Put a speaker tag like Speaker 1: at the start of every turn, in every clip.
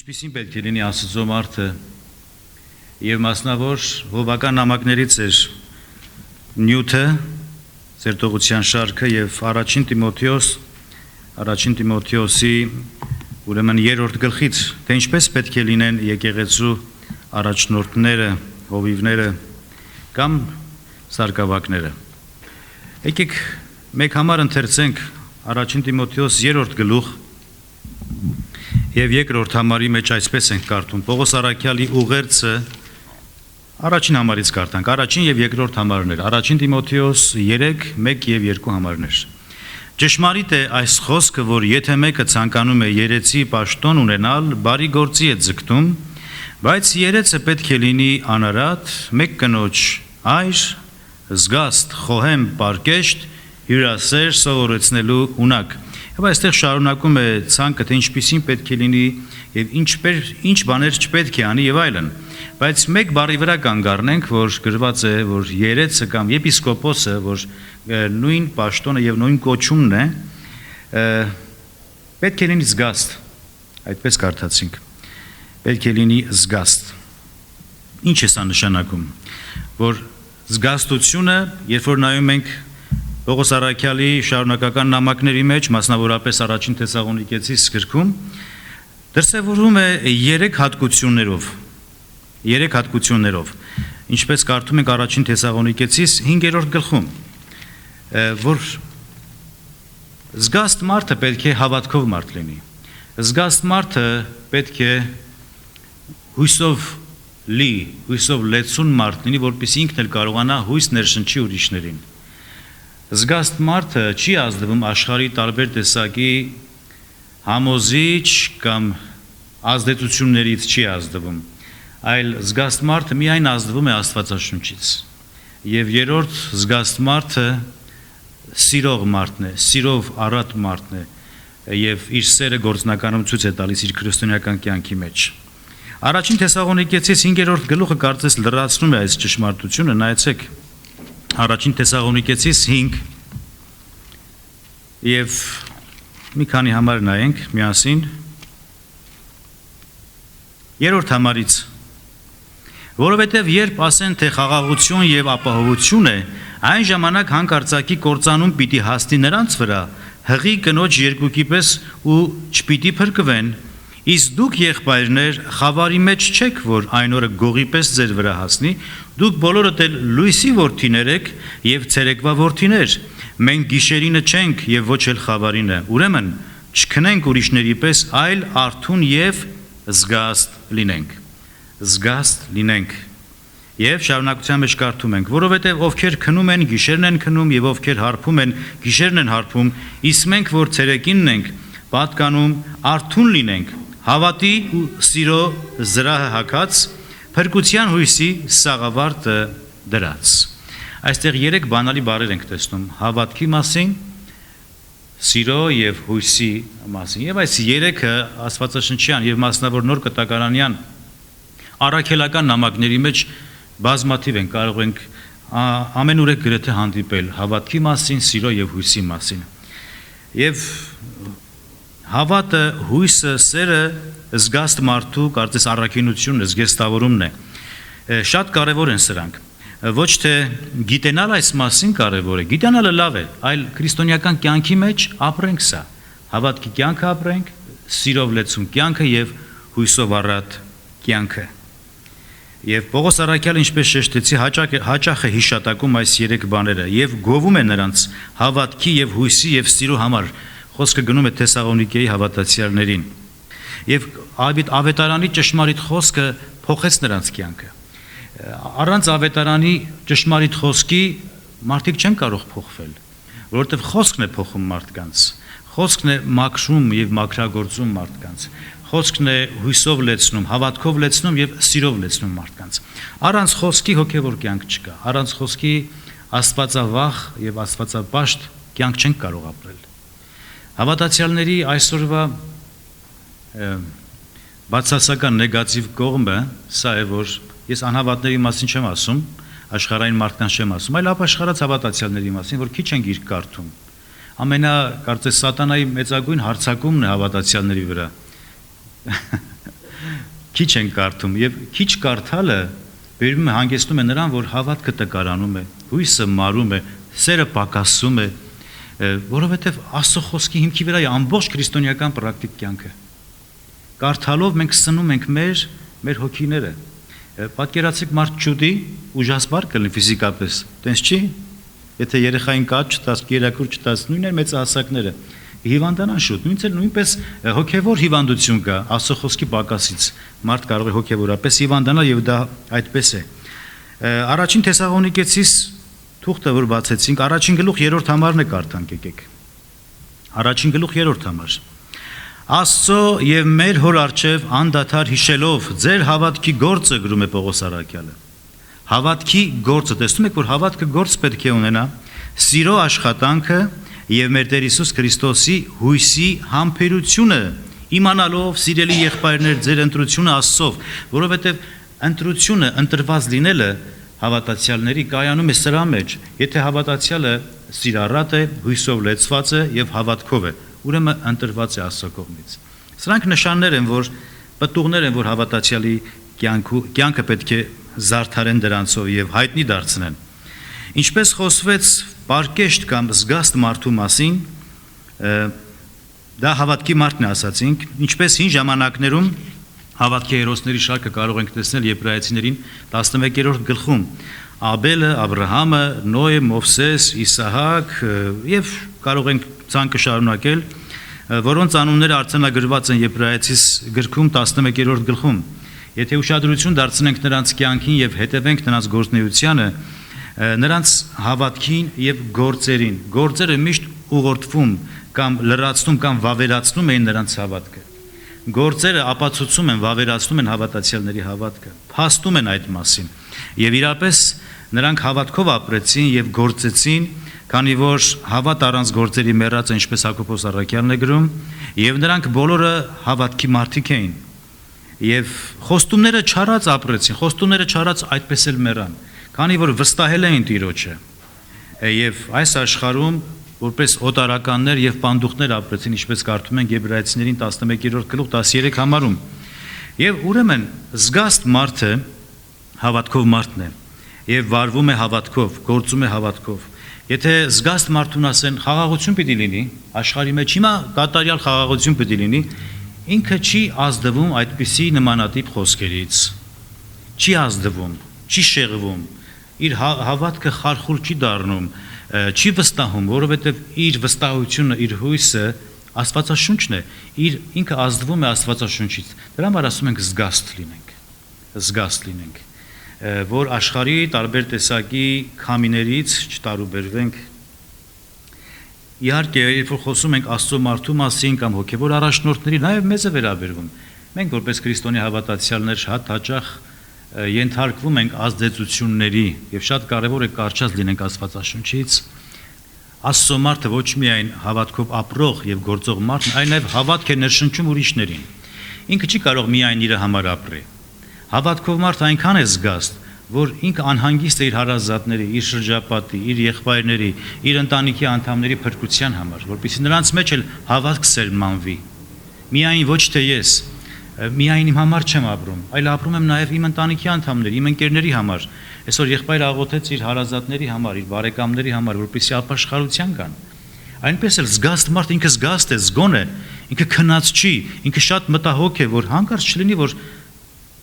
Speaker 1: Ինչպիսին պետք է լինի Աստծո մարդը եւ մասնավոր հովական նամակներից էր նյութը ծերտողության շարքը եւ առաջին Տիմոթեոսի ուրեմն 3-րդ գլխից թե ինչպես պետք է լինեն եկեղեցու առաջնորդները, հովիվները կամ սարկավակները։ Եկեք մեկ համար ընթերցենք առաջին Տիմոթեոս 3-րդ գլուխ եւ երկրորդ համարի մեջ այսպես ենք կարդում Պողոս Առաքյալի ուղերձը առաջին համարից կարդանք առաջին եւ երկրորդ համարներ առաջին Տիմոթեոս 3 1 եւ 2 համարներ Ճշմարիտ է այս խոսքը որ եթե մեկը ցանկանում է երեցի պաշտոն ունենալ բարի գործի է ձգտում բայց երեցը պետք է լինի անարատ մեկ կնոջ այր զգաստ խոհեմ պարկեշտ հյուրասեր սովորեցնելու ունակ Եվ այստեղ շարունակում է ցանկը թե ինչպիսին պետք է լինի եւ ինչ բաներ չպետք է անի եւ այլն բայց մեկ բառի վրա կանգառնենք որ գրված է որ երեցը կամ եպիսկոպոսը որ նույն պաշտոնը եւ նույն կոչումն է պետք է լինի զգաստ այդպես կարդացինք պետք է լինի զգաստ ինչ է սա նշանակում որ զգաստությունը երբ որ նայում ենք Պողոս Առաքյալի շարունակական նամակների մեջ, մասնավորապես առաջին Թեսաղոնիկեցիս գրքում, դրսևորվում է 3 հատկություններով, ինչպես կարդում ենք առաջին Թեսաղոնիկեցիս 5-րդ գլխում, որ զգաստ մարդը պետք է հավատքով մարդ լինի, զգաստ մարդը պետք է հույսով լեցուն մարդ լինի, որպեսզի ինքն էլ կարողանա հույս ներշնչի ուրիշներին Զգաստ մարդը չի ազդվում աշխարհի տարբեր տեսակի համոզիչ կամ ազդեցություններից չի ազդվում, այլ զգաստ մարդը միայն ազդվում է Աստվածաշունչից։ Եվ երրորդ զգաստ մարդը սիրող մարդն է, սիրով առատ մարդն է, եւ իր սերը գործնականում ցույց է տալիս իր քրիստոնեական կյանքի մեջ։ Առաջին Թեսաղոնիկեցիս 5-րդ գլուխը կարծես լրացնում է այս ճշմարտությունը, նայեցեք Առաջին Թեսաղոնիկեցիս 5 եւ մի քանի համար նայենք միասին Երրորդ համարից Որովհետեւ երբ ասեն թե խաղաղություն եւ ապահովություն է այն ժամանակ հանկարծակի կործանում պիտի հասնի նրանց վրա հղի կնոջ երկուքի պես ու չպիտի փրկվեն Իսկ դուք եղբայրներ խավարի մեջ չեք որ այն օրը գողի պես ձեր վրա հասնի դուք բոլորդ էլ լույսի որդիներ եք եւ ցերեկվա որդիներ մենք գիշերինը չենք եւ ոչ էլ խավարինը ուրեմն չքնենք ուրիշների պես այլ արթուն եւ զգաստ լինենք եւ շարունակության մեջ կարդում ենք որովհետեւ ովքեր քնում են գիշերն են քնում եւ ովքեր հարբում են գիշերն են հարբում իսկ մենք որ ցերեկինն ենք պատկանում արթուն լինենք Հավատի ու սիրո զրահը հագած, փրկության հույսի սաղավարտը դրած։ Այստեղ 3 բանալի բառեր ենք տեսնում՝ հավատքի մասին, սիրո եւ հույսի մասին։ Եվ այս 3-ը Աստվածաշնչյան եւ մասնավոր նոր կտակարանյան առաքելական նամակների մեջ բազմաթիվ են կարող ենք ամենուրեք գրեթե հանդիպել հավատքի մասին, սիրո եւ հույսի մասին։ Եվ Հավատը, հույսը, սերը զգաստ մարդու կարծես առաքինությունն է, զգեստավորումն է։ Շատ կարևոր են սրանք։ Ոչ թե գիտենալ այս մասին կարևոր է, գիտենալը լավ է, այլ քրիստոնեական կյանքի մեջ ապրենք սա։ Հավատքի կյանքը ապրենք, սիրով լեցուն կյանքը եւ հույսով առատ կյանքը։ Եվ Պողոս Առաքյալը ինչպես շեշտեցի, հաճախ է հիշատակում այս 3 բաները եւ գովում է նրանց հավատքի եւ հույսի եւ սիրո համար Խոսքը գնում է Թեսաղոնիկեի հավատացյալներին եւ ավետարանի ճշմարիտ խոսքը փոխեց նրանց կյանքը առանց ավետարանի ճշմարիտ խոսքի մարդիկ չեն կարող փոխվել որովհետեւ խոսքն է փոխում մարդկանց խոսքն է մաքրում եւ մաքրագործում մարդկանց խոսքն է հույսով լեցնում հավատքով լեցնում եւ սիրով լեցնում մարդկանց առանց խոսքի հոգեվոր կյանք չկա առանց խոսքի աստվածավախ եւ աստվածապաշտ կյանք չեն կարող ապրել Հավատացյալների այսօրվա բացասական նեգատիվ կողմը սա է որ ես անհավատների մասին չեմ ասում աշխարհային մարդկանց չեմ ասում այլ ապաշխարած հավատացյալների մասին որ քիչ են գիրք կարդում կարծես սատանայի մեծագույն հարձակումն է հավատացյալների վրա քիչ են կարդում եւ քիչ կարդալը բերում է հանգեցնում է նրան, որ հավատքը տկարանում է, հույսը մարում է, սերը պակասում է, որովհետեւ Աստծո խոսքի հիմքի վրա է ամբողջ քրիստոնեական պրակտիկ կյանքը։ Կարդալով մենք սնում ենք մեր հոգիները։ Պատկերացեք մարդ ճուտի ուժասպար կլինի ֆիզիկապես, տենց չի։ Եթե երեխային կաթ չտաս, կերակուր չտաս, նույնն է մեծահասակները հիվանդանան շուտ, նույնպես հոգևոր հիվանդություն կա, Աստծո խոսքի պակասից մարդ կարող է հոգևորապես հիվանդանալ եւ դա այդպես է։ Առաջին Թեսաղոնիկեցիս թուղթը որ բացեցինք, առաջին գլուխ 3-րդ համարն է կարդանք եկեք։ Առաջին գլուխ 3-րդ համար։ Աստծո եւ մեր հոր արչեւ անդադար հիշելով ձեր հավատքի գործը գրում է Պողոս առաքյալը։ Հավատքի գործը, տեսնում եք, որ հավատքը գործ պետք է ունենա, սիրո աշխատանքը եւ մեր Տեր Հիսուս Քրիստոսի հույսի համբերությունը, իմանալով սիրելի եղբայրներ ձեր ընտրությունը Աստծով, որովհետեւ ընտրությունը, ընտրված լինելը հավատացյալների կայանում է սրա մեջ, եթե հավատացյալը սիրառատ է, հույսով լեցված է եւ հավատքով է, ուրեմն ընտրված է Աստծո կողմից։ Սրանք նշաններ են, որ պտուղներ են, որ հավատացյալի կյանքը պետք է զարդարեն դրանցով եւ հայտնի դարձնեն։ Ինչպես խոսվեց պարկեշտ կամ զգաստ մարդու մասին, դա հավատքի մարդն է ասացինք, ինչպես հին ժամանակներում հավատքի հերոսների շարքը կարող ենք տեսնել Եբրայեցիներին 11-րդ գլխում։ Աբելը, Աբրահամը, Նոյը, Մովսես, Իսահակ եւ կարող ենք ցանկը շարունակել, որոնց անունները արձանագրված են Եբրայեցիս գրքում 11-րդ գլխում։ Եթե ուշադրություն դարձնենք նրանց կյանքին եւ հետևենք նրանց գործունեությանը, նրանց հավատքին եւ գործերին, գործերը միշտ ուղղորդվում կամ լրացնում կամ վավերացնում էին նրանց հավատքը։ Գործերը ապացուցում են, վավերացնում են հավատացյալների հավատքը, փաստում են այդ մասին։ Եվ իրապես նրանք հավատքով ապրեցին եւ գործեցին, քանի որ հավատ առանց գործերի մեռած է, ինչպես Հակոբոս առաքյալն է գրում, եւ նրանք բոլորը հավատքի մարդիկ էին։ Եվ խոստումները չարած ապրեցին, խոստումները չարած այդպես էլ մեռան, քանի որ վստահել էին Տիրոջը։ Եվ այս աշխարհում որպես օտարականներ եւ պանդուխներ ապրեցին, ինչպես կարդում ենք Եբրայեցիներին 11-րդ գլուխ 13 համարում։ Եվ ուրեմն զգաստ մարդը հավատքով մարդն է եւ վարվում է հավատքով, գործում է հավատքով։ Եթե զգաստ մարդուն ասեն խաղաղություն պիտի լինի, աշխարհի մեջ հիմա կատարյալ խաղաղություն պիտի լինի, ինքը չի ազդվում այդպիսի նմանատիպ խոսքերից։ Չի ազդվում, չի շեղվում, իր հավատքը խարխուլ չի դառնում, չի վստահում, որովհետև իր վստահությունը, իր հույսը Աստվածաշունչն է, ինքը ազդվում է Աստվածաշունչից։ Դրա համար ասում ենք զգաստ լինենք, որ աշխարհի տարբեր տեսակի քամիներից չտարուբերվենք։ Իհարկե, երբ որ խոսում ենք Աստծո մարդու մասին կամ հոգևոր առաջնորդների, նաև մեզ է վերաբերվում։ Մենք որպես քրիստոնյա հավատացյալներ շատ հաճախ ենթարկվում ենք ազդեցությունների եւ շատ կարեւոր է կարճած լինենք Աստվածաշունչից։ Աստծո մարդը ոչ միայն հավատքով ապրող եւ գործող մարդն, այլ նաեւ հավատք է ներշնչում ուրիշներին։ Ինքը չի կարող միայն իր համար ապրել։ Հավատքով մարդը այնքան է զգաստ, որ ինքը անհանգիստ է իր հարազատների, իր շրջապատի, իր եղբայրների, իր ընտանիքի անդամների փրկության համար, որպեսզի նրանց մեջ էլ հավատք սերմանվի։ Միայն ոչ թե ես միայն իմ համար չեմ ապրում, այլ ապրում եմ նաև իմ ընտանիքի անդամների, իմ ընկերների համար։ Այսօր եղբայրը աղոթեց իր հարազատների համար, իր բարեկամների համար, որպեսզի ապաշխարության գան։ Այնպես էլ զգաստ մարդ ինքը զգաստ է, զգոն է, ինքը քնած չի, ինքը շատ մտահոգ է, որ հանկարծ չլինի, որ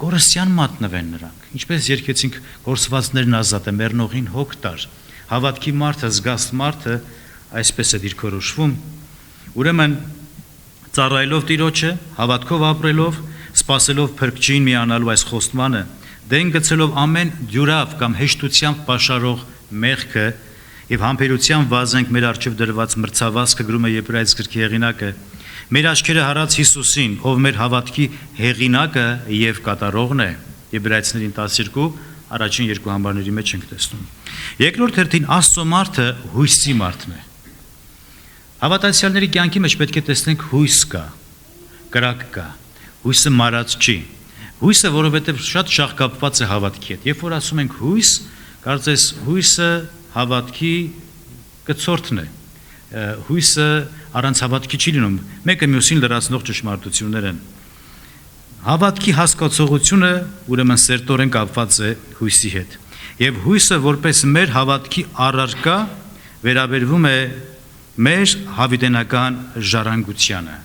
Speaker 1: կորստյան մատնվեն նրանք։ Ինչպես երգեցինք կորսվածներն ազատ է, մեռնողին հոգ տար։ Հավատքի մարդը, զգաստ մարդը այսպես է դիրքորոշվում։ Ուրեմն ծառայելով Տիրոջը, հավատքով ապրելով, սпасելով փրկչին միանալու այս խոստմանը, դեն գցելով ամեն դյուրավ կամ հեշտությամբ պաշարող մեղքը եւ համբերությամբ վազենք մեր առջև դրված մրցավազքը, գրում է Եբրայեցիս գրքի հեղինակը, մեր աչքերը հարած Հիսուսին, ով մեր հավատքի հեղինակը եւ կատարողն է։ Եբրայեցիներին 12 առաջին երկու համարների մեջ ենք տեսնում։ Երկրորդ հերթին Աստծո մարդը հույսի մարդն է։ Հավատացյալների կյանքի մեջ պետք է տեսնենք հույս կա, կրակ կա, հույսը մարած չի։ Հույսը, որովհետև շատ շաղկապված է հավատքի հետ։ Երբ որ ասում ենք հույս, կարծես հույսը հավատքի կցորդն է։ Հույսը առանց հավատքի չի լինում։ Մեկը մյուսին լրացնող ճշմարտություններ են։ Հավատքի հասկացողությունը ուրեմն սերտորեն կապված է հույսի հետ։ Եվ հույսը որպես մեր հավատքի առարկա վերաբերվում է մեր հավիտենական ժառանգությանը։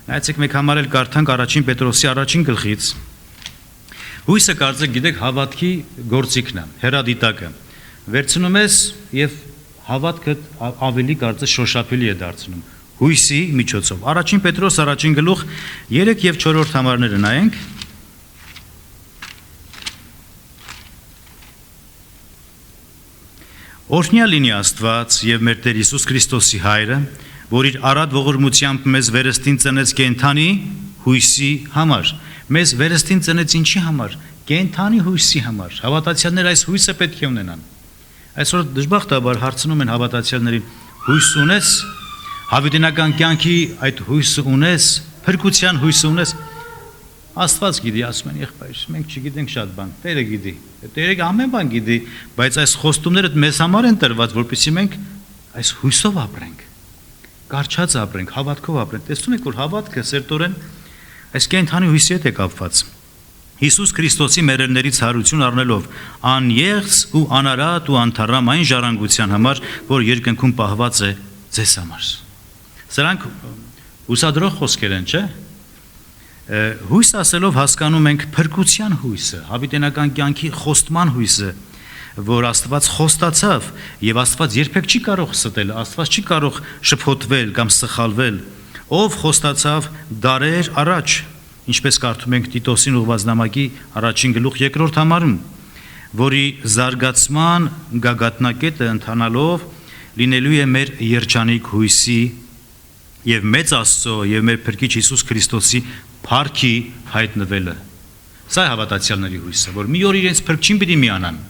Speaker 1: Նայեցեք մեկ համար էլ կարդանք առաջին Պետրոսի առաջին գլխից։ Հույսը կարծեք գիտեք հավատքի գործիքն է, հերադիտակը։ Վերցնում ես եւ հավատքը ավելի կարծես շոշափելի է դարձնում հույսի միջոցով։ Առաջին Պետրոս առաջին գլուխ 3 եւ 4 համարները նայենք։ Օրհնյալ լինի Աստված եւ մեր Տեր Հիսուս Քրիստոսի Հայրը, որ իր առատ ողորմությամբ մեզ վերստին ծնեց կենթանի հույսի համար։ Մեզ վերստին ծնեց ինչի համար։ Կենթանի հույսի համար։ Հավատացյալները այս հույսը պետք է ունենան։ Այսօր դժբախտաբար հարցնում են հավատացյալներին. հույս ունես, հավիտենական կյանքի այդ հույսը ունես, փրկության հույսը ունես։ Աստված գիտի, ասում են եղբայր, մենք չգիտենք շատ բան, Տերը գիտի։ Տերը ամեն բան գիտի, բայց այս խոստումները մեզ համար են տրված, որպեսզի մենք այս հույսով ապրենք, կարճած ապրենք, հավատքով ապրենք։ Տեսնում եք, որ հավատքը սերտորեն այս կենթանի հույսի հետ է կապված։ Հիսուս Քրիստոսի մեռելներից հարություն առնելով անեղծ ու անարատ ու անթառամ այն ժառանգության համար, որ երկնքում պահված է ձեզ համար։ Սրանք հուսադրող խոսքեր են, չէ՞։ Հույս ասելով հասկանում ենք փրկության հույսը, հավիտենական կյանքի խոստման հույսը, որ Աստված խոստացավ եւ Աստված երբեք չի կարող ստել, Աստված չի կարող շփոթվել կամ սխալվել, ով խոստացավ դարեր առաջ, ինչպես կարդում ենք Տիտոսին ուղված նամակի առաջին գլուխ 2-րդ համարում, որի զարգացման գագաթնակետը ընթանալով լինելու է մեր երջանիկ հույսի եւ մեծ Աստծո եւ մեր Փրկիչ Հիսուս Քրիստոսի փառքի հայտնվելը։ Սա է հավատացյալների հույսը, որ մի օր իրենց փրկչին պիտի միանան։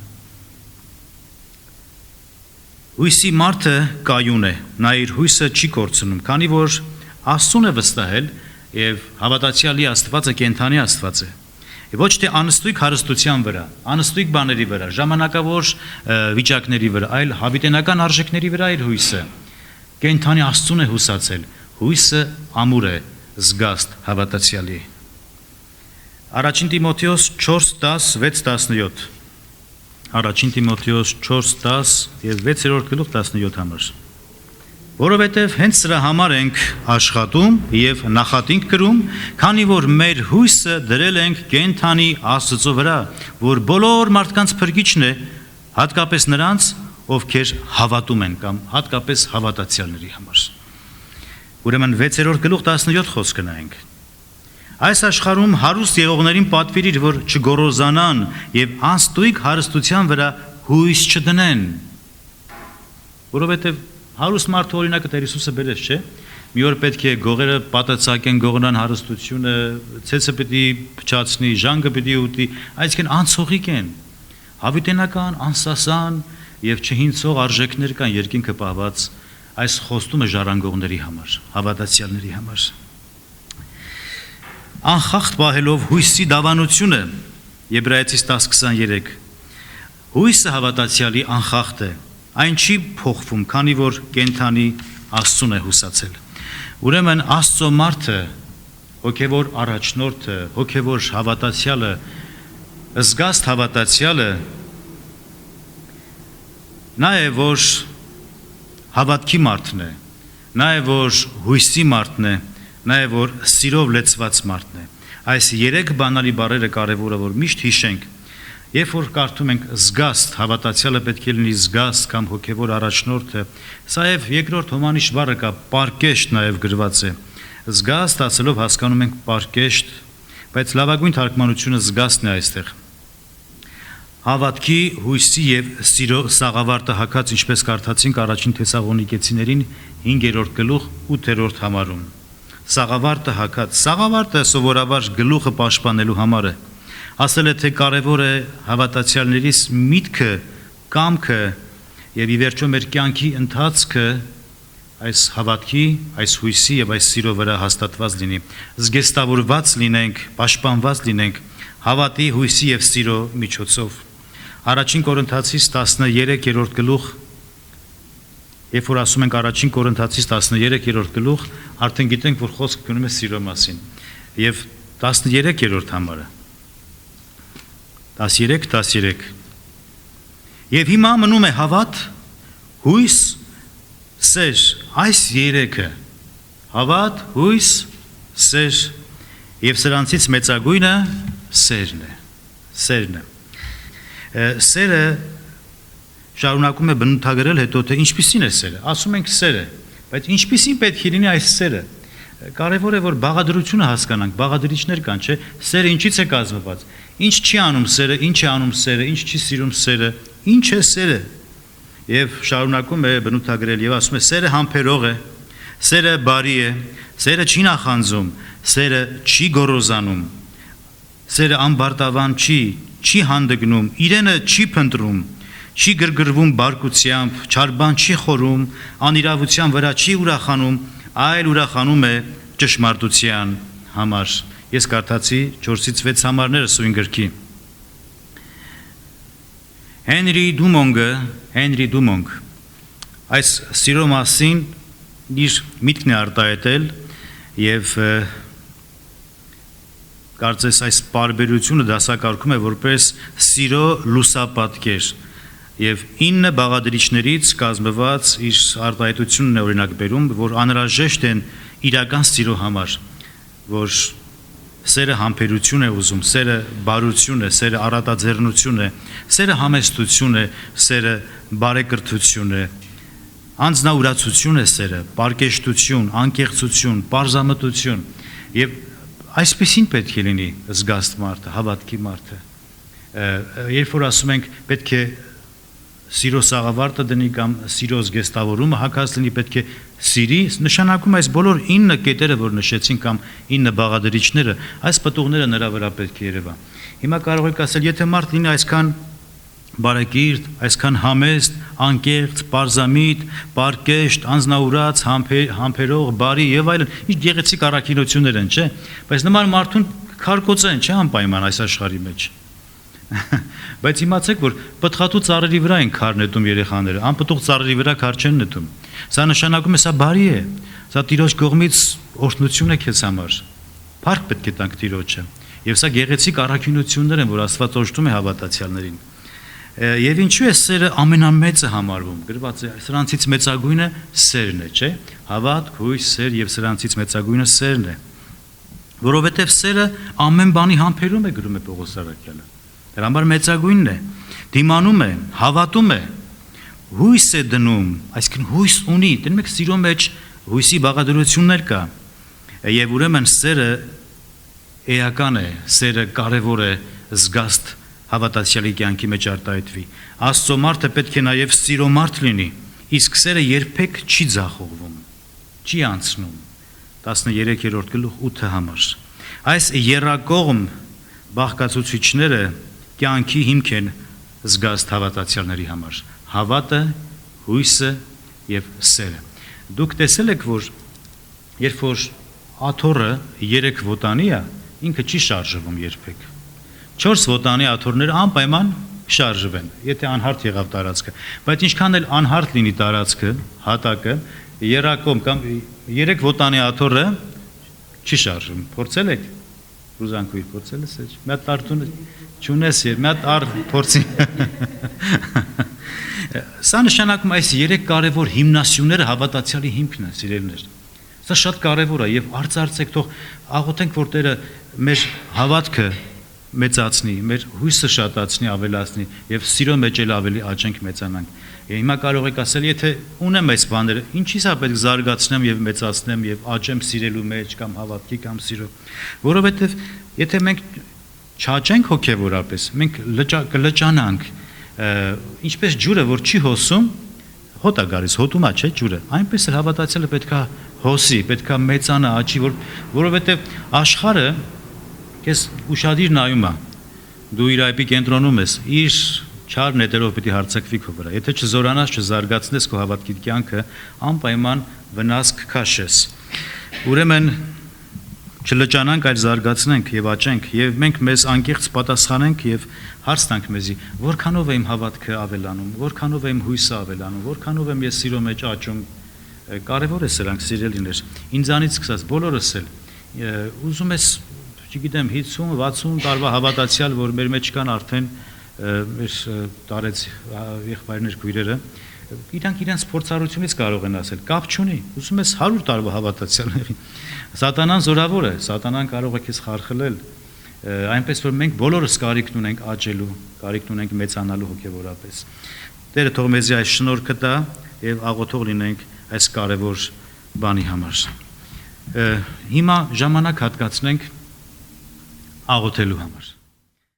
Speaker 1: Հույսի մարդը կայուն է, նա իր հույսը չի կորցնում, քանի որ Աստծուն է վստահել եւ հավատացյալի Աստվածը կենթանի Աստված է։ Ոչ թե անստույգ հարստության վրա, անստույգ բաների վրա, ժամանակավոր վիճակների վրա, այլ հավիտենական արժեքների վրա իր հույսը։ Կենթանի Աստծուն է հուսացել, հույսը ամուր է, զգաստ հավատացյալի։ Առաջին Տիմոթեոս 4:10-6-17 Առաջին Տիմոթեոս 4:10 եւ 6-րդ գլուխ 17 համար։ Որովհետև հենց սրա համար ենք աշխատում եւ նախատինք կրում, քանի որ մեր հույսը դրել ենք կենթանի Աստծո վրա, որ բոլոր մարդկանց փրկիչն է, հատկապես նրանց, ովքեր հավատում են կամ հատկապես հավատացյալների համար։ Ուրեմն 6-րդ գլուխ 17 խոսքը նայենք։ Այս աշխարհում հարուստ եղողներին պատվիրիր, որ չգոռոզանան եւ անստույգ հարստության վրա հույս չդնեն։ Որովհետև հարուստ մարդու օրինակը Տեր Հիսուսը բերեց, չէ՞։ Մի օր պետք է գողերը պատացակեն, գողնան հարստությունը, ցեցը պիտի փչացնի, ժանգը պիտի ուտի, այսինքն անցողիկ են։ Հավիտենական, անսասան եւ չհինցող արժեքներ կան երկինքը պահված այս խոստումը ժառանգողների համար, հավատացյալների համար։ Անխախտ պահելով հույսի դավանությունը, Եբրայեցիս 10:23, հույսը հավատացյալի անխախտ է, այն չի փոխվում, քանի որ կենթանի Աստծուն է հուսացել։ Ուրեմն Աստծո մարդը, հոգևոր առաջնորդը, հոգևոր հավատացյալը, զգաստ հավատացյալը նա է, որ հավատքի մարդն է, նա է, որ հույսի մարդն է, նա է, որ սիրով լեցված մարդն է։ Այս 3 բանալի բառերը կարևոր է, որ միշտ հիշենք։ Երբ որ կարդում ենք զգաստ, հավատացյալը պետք է լինի զգաստ կամ հոգևոր առաջնորդը, սա եւ երկրորդ հոմանիշ բառը կա, պարկեշտ նաեւ գրված է։ Զգաստ ասելով հասկանում ենք պարկեշտ, բայց լավագույն թարգմանությունը զգաստն է այստեղ։ Հավատքի, հույսի եւ սիրո սաղավարտը հագած, ինչպես կարդացինք առաջին Թեսաղոնիկեցիներին 5-րդ գլուխ 8-րդ համարում։ Սաղավարտը հագած, սաղավարտը սովորաբար գլուխը պաշտպանելու համար է։ Ասել է, թե կարևոր է հավատացյալներիս միտքը, կամքը եւ ի վերջո մեր կյանքի ընթացքը այս հավատքի, այս հույսի եւ այս սիրո վրա հաստատված լինի։ Զգեստավորված լինենք, պաշտպանված լինենք հավատի, հույսի եւ սիրո միջոցով։ Առաջին Կորինթացիս 13-րդ գլուխ, երբ որ ասում ենք առաջին Կորինթացիս 13-րդ գլուխ, արդեն գիտենք, որ խոսքը գնում է սիրո մասին։ Եվ 13-րդ համարը 13 Եվ հիմա մնում է հավատ, հույս, սեր, այս երեքը հավատ, հույս, սեր եւ սրանցից մեծագույնը սերն է սերը շարունակում է բնութագրել հետո թե ինչպիսին է սերը ասում ենք սերը բայց ինչպիսին պետք է լինի այս սերը կարևոր է որ բաղադրությունը հասկանանք բաղադրիչներ կան չէ սերը ինչից է կազմված ինչ չի անում սերը ինչ է անում սերը ինչ չի սիրում սերը ինչ է սերը եւ շարունակում է բնութագրել եւ ասում է սերը համբերող է սերը բարի է սերը չի նախանձում սերը չի գոռոզանում սերը անբարտավան չի հանդգնում իրենը չի փնտրում չի գրգռվում բարկությամբ չար բան չի խորում անիրավության վրա չի ուրախանում այլ ուրախանում է ճշմարտության համար ես կարդացի 4-ից 6 համարները սույն գրքի Հենրի Դումոնգ այս սիրո մասին իր միտքն է արտահայտել եւ կարծես այս բարբերությունը դասակարգում է որպես սիրո լուսապատկեր եւ 9 բաղադրիչներից կազմված իր արտահայտությունն է օրինակ բերում որ անհրաժեշտ են իրական սիրո համար որ սերը համբերություն է ուզում սերը բարություն է սերը առատաձեռնություն է սերը համեստություն է սերը բարեկրթություն է անձնաուրացություն է սերը պարկեշտություն անկեղծություն պարզամտություն եւ այսպեսին պետք է լինի զգաստ մարդը հավատքի մարդը երբ որ ասում ենք պետք է սիրո սաղավարտը դնի կամ սիրո զգեստավորումը հակած լինի պետք է սիրի նշանակում այս բոլոր 9 կետերը որ նշեցին կամ 9 բաղադրիչները այս պտուղները նրա վրա պետք է երևա հիմա կարող եք ասել եթե մարդ լինի այսքան բարեկիրթ այսքան համեստ անկեղծ պարզամիտ պարկեշտ անձնաուրաց համբերող բարի եւ այլն ինչ գեղեցիկ առաքինություններ են չէ բայց նման մարդուն քարկոծեն չէ անպայման այս աշխարհի մեջ բայց իմացեք որ պտղատու ծառերի վրա են քար նետում երեխաները անպտուղ ծառերի վրա քար չեն նետում սա նշանակում է սա բարի է սա Տիրոջ կողմից օրհնություն է քեզ համար փառք պետք է տանք Տիրոջը եւ սա գեղեցիկ առաքինություններ են որ Աստված օրհնում է հավատացյալներին եւ ինչու է սերը ամենամեծը համարվում գրված է սրանցից մեծագույնը սերն է չէ հավատք հույս սեր եւ սրանցից մեծագույնը սերն է որովհետեւ սերը ամեն բանի համբերում է գրում է Պողոս Արաքյալը դրա համար մեծագույնն է դիմանում է հավատում է հույս է դնում այսինքն հույս ունի դնում եք սիրո մեջ հույսի բաղադրություններ կա եւ ուրեմն սերը էական է սերը կարեւոր է զգաստ հավատացյալի կյանքի մեջ արտահայտվի Աստծո մարդը պետք է նաև սիրո մարդ լինի իսկ սերը երբեք չի ձախողվում չի անցնում 13-րդ գլուխ 8 համար այս երակողմ բաղկացուցիչները կյանքի հիմք են զգաստ հավատացյալների համար հավատը հույսը եւ սերը դուք տեսել եք որ երբ որ աթոռը 3 ոտանի է ինքը չի շարժվում երբեք 4 ոտանի աթոռները անպայման շարժվեն, եթե անհարթ եղավ տարածքը, բայց ինչքան էլ անհարթ լինի տարածքը, հատակը, երակոմ կամ 3 ոտանի աթոռը չի շարժվում, փորձել եք, Ռուզանկույր, փորձել ես էջ, մի հատ արտուն չունես եւ մի հատ արդ փորձի։ Սա նշանակում այս 3 կարևոր հիմնասյուները հավատացյալի հիմքն է, սիրելիներ։ Սա շատ կարևոր է եւ արծարծեք թող աղոթենք որ Տերը մեր հավատքը մեծացնի, մեր հույսը շատացնի, ավելացնի եւ սիրո մեջ էլ ավելի աճենք մեծանանք։ Հիմա կարող եք ասել, եթե ունեմ այս բաները, ինչի՞ս է պետք զարգացնեմ եւ մեծացնեմ եւ աճեմ սիրելու մեջ կամ հավատքի կամ սիրո, որովհետեւ եթե մենք չաճենք հոգեվորապես, մենք կլճանանք, ինչպես ջուրը, որ չի հոսում, հոտ է գալիս, հոտում է, չէ՞ ջուրը, այնպես էլ հավատացյալը պետքա հոսի, պետքա մեծանա, աճի, որովհետեւ աշխարհը քեզ ուշադիր նայում է, դու իր այպի կենտրոնում ես, իր չար նետերով պետք է հարցակվի քո վրա, եթե չզորանաս, չզարգացնես քո հավատքի կյանքը, անպայման վնաս կքաշես։ Ուրեմն չլճանանք, այլ զարգացնենք եւ աճենք, եւ մենք մեզ անկեղծ պատասխանենք եւ հարց տանք մեզի, որքանով է իմ հավատքը ավելանում, որքանով է իմ հույսը ավելանում, որքանով եմ ես սիրո մեջ աճում։ Կարևոր է սրանք սիրելիներ։ Ինձանից սկսած բոլորս էլ ուզում ես չգիտեմ 50-60 տարվա հավատացյալ, որ մեր մեջ կան արդեն մեր տարեց եղբայրներ քույրերը, իրանք իրենց փորձառությունից կարող են ասել, կապ չունի, ուզում ես 100 տարվա հավատացյալների։ Սատանան զորավոր է, սատանան կարող է քեզ խարխլել, այնպես որ մենք բոլորս կարիք ունենք աճելու, կարիք ունենք մեծանալու հոգևորապես։ Տերը թող մեզ այս շնորհքը տա եւ աղոթող լինենք այս կարևոր բանի համար։ Հիմա ժամանակ հատկացնենք աղոթելու համար։